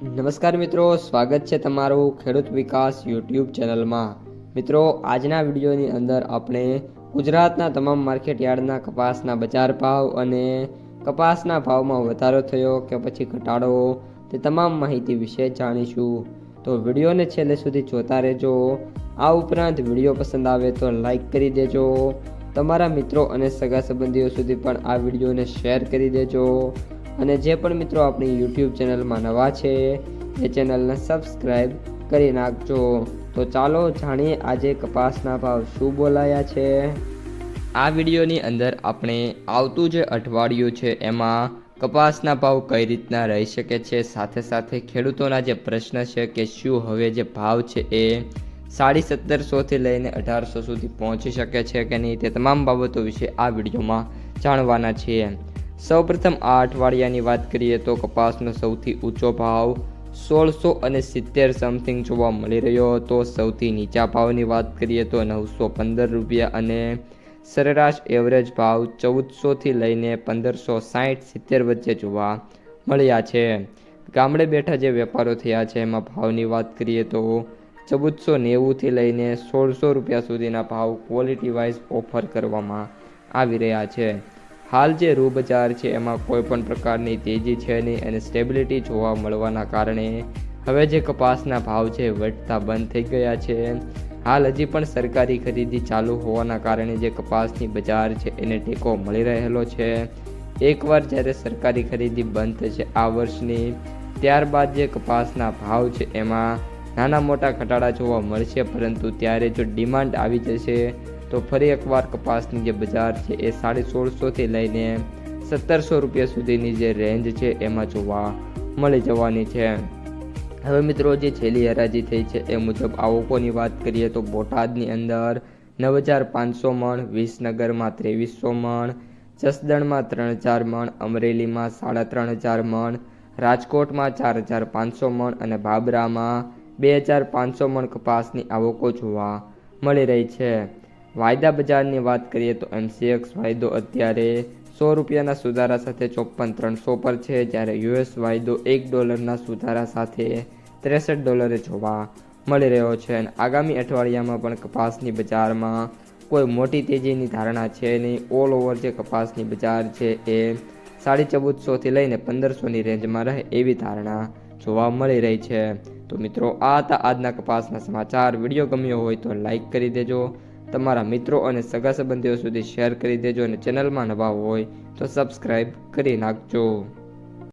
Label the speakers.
Speaker 1: નમસ્કાર મિત્રો, સ્વાગત છે તમારું ખેડૂત વિકાસ યુટ્યુબ ચેનલમાં। મિત્રો, આજના વિડીયોની અંદર આપણે ગુજરાતના તમામ માર્કેટ યાર્ડના કપાસના બજાર ભાવ અને કપાસના ભાવમાં વધારો થયો કે પછી ઘટાડો તે તમામ માહિતી વિશે જાણીશું। તો વિડીયોને છેલ્લે સુધી જોતા રહેજો। આ ઉપરાંત વિડીયો પસંદ આવે તો લાઈક કરી દેજો, તમારા મિત્રો અને સગા સંબંધીઓ સુધી પણ આ વિડીયોને શેર કરી દેજો અને જે પણ મિત્રો આપણી યુટ્યુબ ચેનલમાં નવા છે એ ચેનલને સબસ્ક્રાઈબ કરી નાખજો। તો ચાલો જાણીએ આજે કપાસના ભાવ શું બોલાયા છે। આ વિડીયોની અંદર આપણે આવતું જે અઠવાડિયું છે એમાં કપાસના ભાવ કઈ રીતના રહી શકે છે, સાથે સાથે ખેડૂતોના જે પ્રશ્ન છે કે શું હવે જે ભાવ છે એ 1750થી લઈને 1800 સુધી પહોંચી શકે છે કે નહીં, તે તમામ બાબતો વિશે આ વિડીયોમાં જાણવાના છીએ। સૌપ્રથમ આ અઠવાડિયાની વાત કરીએ તો કપાસનો સૌથી ઊંચો ભાવ 1670 સમથિંગ જોવા મળી રહ્યો હતો। સૌથી નીચા ભાવની વાત કરીએ તો 915 રૂપિયા અને સરેરાશ એવરેજ ભાવ 1400થી લઈને 1560-70 વચ્ચે જોવા મળ્યા છે। ગામડે બેઠા જે વેપારો થયા છે એમાં ભાવની વાત કરીએ તો 1490થી લઈને 1600 રૂપિયા સુધીના ભાવ ક્વોલિટી વાઇઝ ઓફર કરવામાં આવી રહ્યા છે। હાલ જે રૂ બજાર છે એમાં કોઈ પણ પ્રકારની તેજી છે નહીં અને સ્ટેબિલિટી જોવા મળવાના કારણે હવે જે કપાસના ભાવ છે વધતા બંધ થઈ ગયા છે। હાલ હજી પણ સરકારી ખરીદી ચાલુ હોવાના કારણે જે કપાસની બજાર છે એને ટેકો મળી રહેલો છે। એકવાર જ્યારે સરકારી ખરીદી બંધ થશે આ વર્ષની, ત્યારબાદ જે કપાસના ભાવ છે એમાં નાના મોટા ઘટાડા જોવા મળશે, પરંતુ ત્યારે જો ડિમાન્ડ આવી જશે તો ફરી એકવાર કપાસની જે બજાર છે એ 1650થી લઈને 1700 રૂપિયા સુધીની જે રેન્જ છે એમાં જોવા મળી જવાની છે। હવે મિત્રો, જે છેલ્લી હરાજી થઈ છે એ મુજબ આવકોની વાત કરીએ તો બોટાદની અંદર 9500 મણ, વિસનગરમાં 2300 મણ, જસદણમાં 3000 મણ, અમરેલીમાં 3500 મણ, રાજકોટમાં 4500 મણ અને બાબરામાં 2500 મણ કપાસની આવકો જોવા મળી રહી છે। વાયદા બજારની વાત કરીએ તો MCX વાયદો અત્યારે $100 સુધારા સાથે 54,300 પર છે, જ્યારે US વાયદો $1 સુધારા સાથે $63 જોવા મળી રહ્યો છે અને આગામી અઠવાડિયામાં પણ કપાસની બજારમાં કોઈ મોટી તેજીની ધારણા છે નહીં। ઓલ ઓવર જે કપાસની બજાર છે એ 1450થી લઈને 1500ની રેન્જમાં રહે એવી ધારણા જોવા મળી રહી છે। તો મિત્રો, આ હતા આજના કપાસના સમાચાર। વિડીયો ગમ્યો હોય તો લાઈક કરી દેજો, તમારા મિત્રો અને સગા સંબંધીઓ સુધી શેર કરી દેજો અને ચેનલમાં નવા હોય તો સબસ્ક્રાઈબ કરી નાખજો।